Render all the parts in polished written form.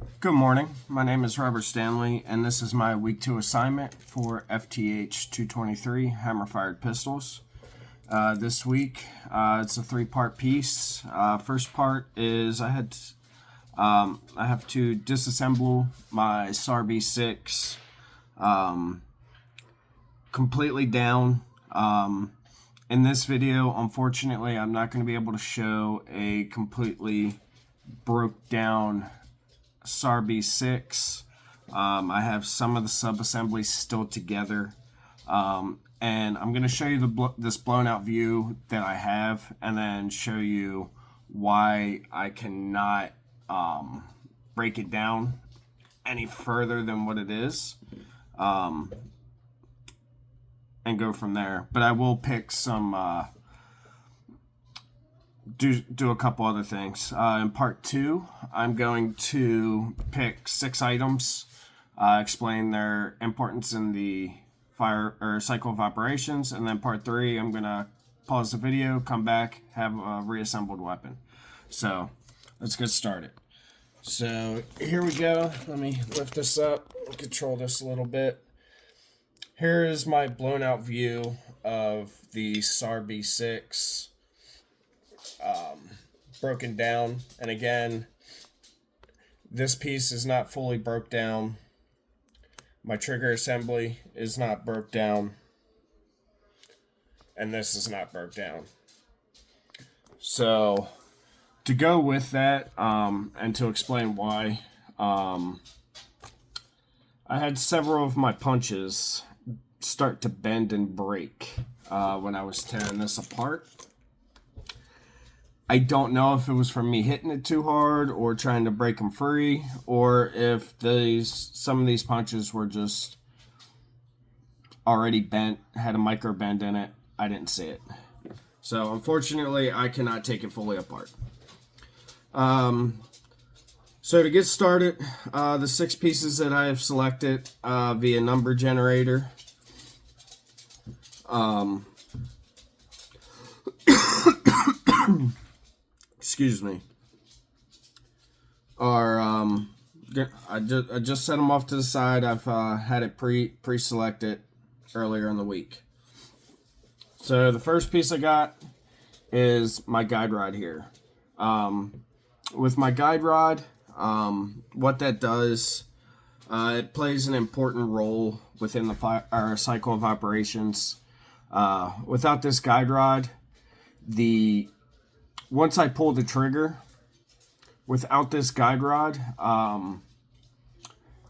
Good morning. My name is Robert Stanley, and this is my week 2 assignment for FTH 223 hammer-fired pistols. This week, it's a 3-part piece. First part is I have to disassemble my SAR B6 completely down. In this video, unfortunately, I'm not going to be able to show a completely broke down SAR B6. I have some of the sub-assemblies still together, and I'm going to show you this blown out view that I have, and then show you why I cannot break it down any further than what it is, and go from there. But I will pick some do a couple other things. In part 2, I'm going to pick 6 items, explain their importance in the fire or cycle of operations, and then part 3, I'm gonna pause the video, come back, have a reassembled weapon. So let's get started. So here we go. Let me lift this up, control this a little bit. Here is my blown out view of the SAR B6. Broken down, and again, this piece is not fully broke down. My trigger assembly is not broke down, and this is not broke down. So to go with that, and to explain why, I had several of my punches start to bend and break when I was tearing this apart. I don't know if it was from me hitting it too hard or trying to break them free, or if some of these punches were just already bent, had a micro bend in it. I didn't see it. So unfortunately, I cannot take it fully apart. So to get started, the 6 pieces that I have selected via number generator. Excuse me, are I just set them off to the side. I've had it pre-selected earlier in the week. So the first piece I got is my guide rod here. With my guide rod, what that does, it plays an important role within the cycle of operations. Without this guide rod, once I pull the trigger, without this guide rod,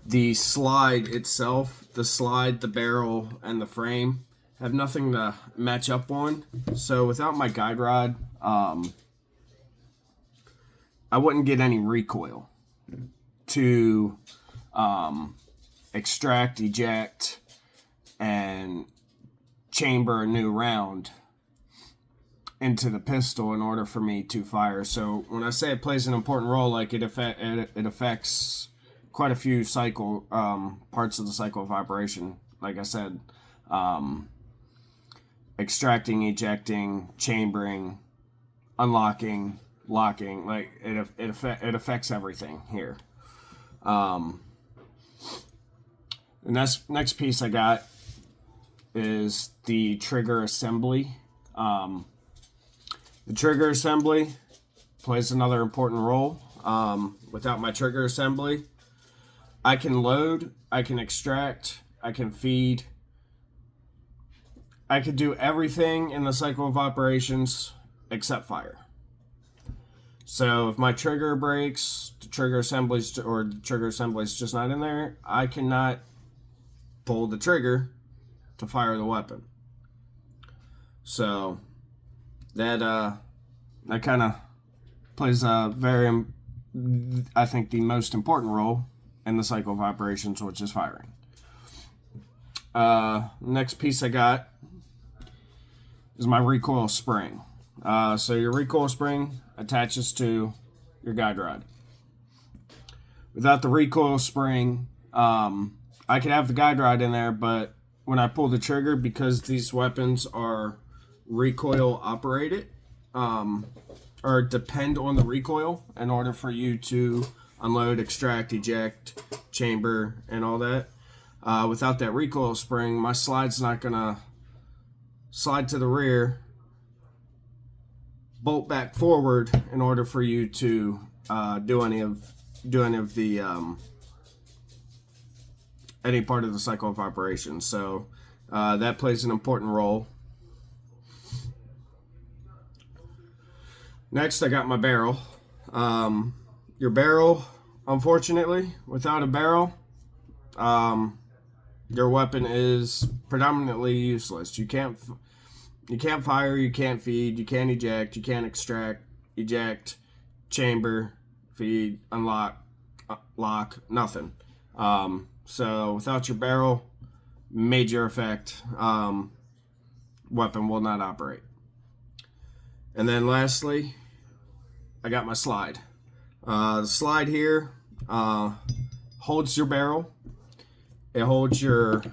the slide itself, the barrel, and the frame have nothing to match up on. So without my guide rod, I wouldn't get any recoil to extract, eject, and chamber a new round into the pistol in order for me to fire. So when I say it plays an important role, like it affects quite a few parts of the cycle of operation. Like I said, extracting, ejecting, chambering, unlocking, locking. Like it affects everything here. The next piece I got is the trigger assembly. The trigger assembly plays another important role. Without my trigger assembly, I can load, I can extract, I can feed. I could do everything in the cycle of operations except fire. So if my trigger breaks, the trigger assembly is just not in there, I cannot pull the trigger to fire the weapon. So that kind of plays a I think, the most important role in the cycle of operations, which is firing. Next piece I got is my recoil spring. So your recoil spring attaches to your guide rod. Without the recoil spring, I could have the guide rod in there, but when I pull the trigger, because these weapons are recoil operated, or depend on the recoil in order for you to unload, extract, eject, chamber, and all that. Without that recoil spring, my slide's not gonna slide to the rear, bolt back forward in order for you to do any of the any part of the cycle of operation. So that plays an important role. Next, I got my barrel. Your barrel, unfortunately, without a barrel, your weapon is predominantly useless. You can't fire, you can't feed, you can't eject, you can't extract, eject, chamber, feed, unlock, lock, nothing. So without your barrel, major effect, weapon will not operate. And then lastly, I got my slide. The slide here holds your barrel. It holds your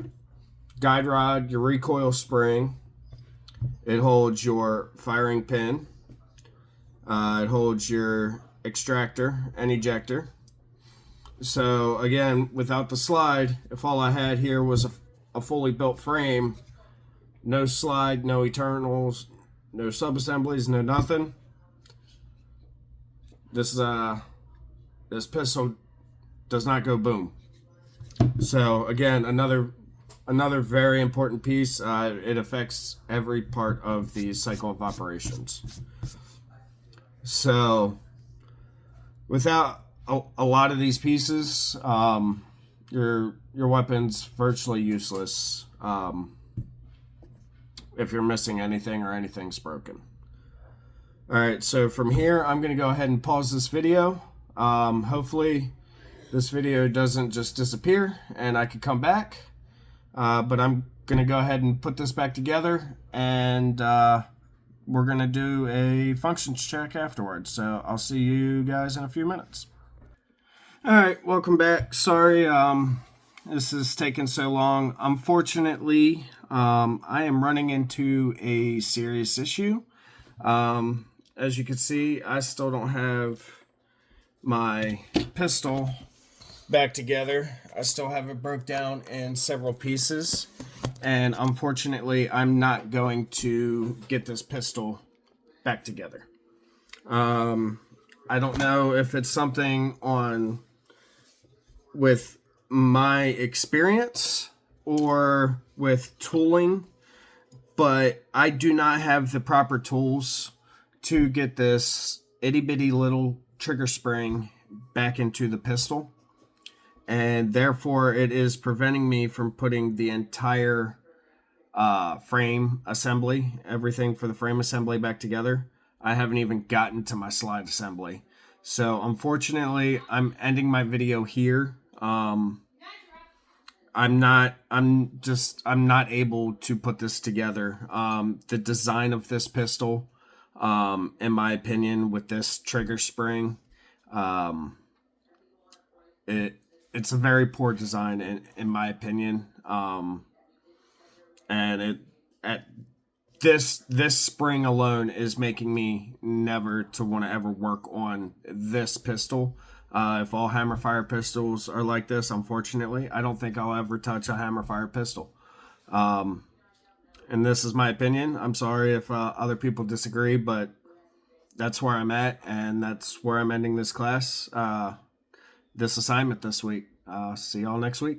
guide rod, your recoil spring. It holds your firing pin. It holds your extractor and ejector. So again, without the slide, if all I had here was a fully built frame, no slide, no internals, no sub-assemblies, no nothing, this pistol does not go boom. So again, another very important piece. It affects every part of the cycle of operations. So without a lot of these pieces, your weapon's virtually useless if you're missing anything or anything's broken. Alright, so from here I'm going to go ahead and pause this video. Hopefully this video doesn't just disappear and I could come back. But I'm going to go ahead and put this back together, and we're going to do a functions check afterwards. So I'll see you guys in a few minutes. Alright, welcome back. Sorry this is taking so long. Unfortunately, I am running into a serious issue. As you can see, I still don't have my pistol back together. I still have it broke down in several pieces, and unfortunately I'm not going to get this pistol back together. I don't know if it's something with my experience or with tooling, but I do not have the proper tools to get this itty bitty little trigger spring back into the pistol, and therefore it is preventing me from putting the entire frame assembly, everything for the frame assembly back together. I haven't even gotten to my slide assembly. So unfortunately, I'm ending my video here. I'm not able to put this together. The design of this pistol, in my opinion, with this trigger spring, it's a very poor design in my opinion. And this spring alone is making me never to want to ever work on this pistol. If all hammerfire pistols are like this, unfortunately, I don't think I'll ever touch a hammerfire pistol. And this is my opinion. I'm sorry if other people disagree, but that's where I'm at, and that's where I'm ending this class, this assignment this week. See y'all next week.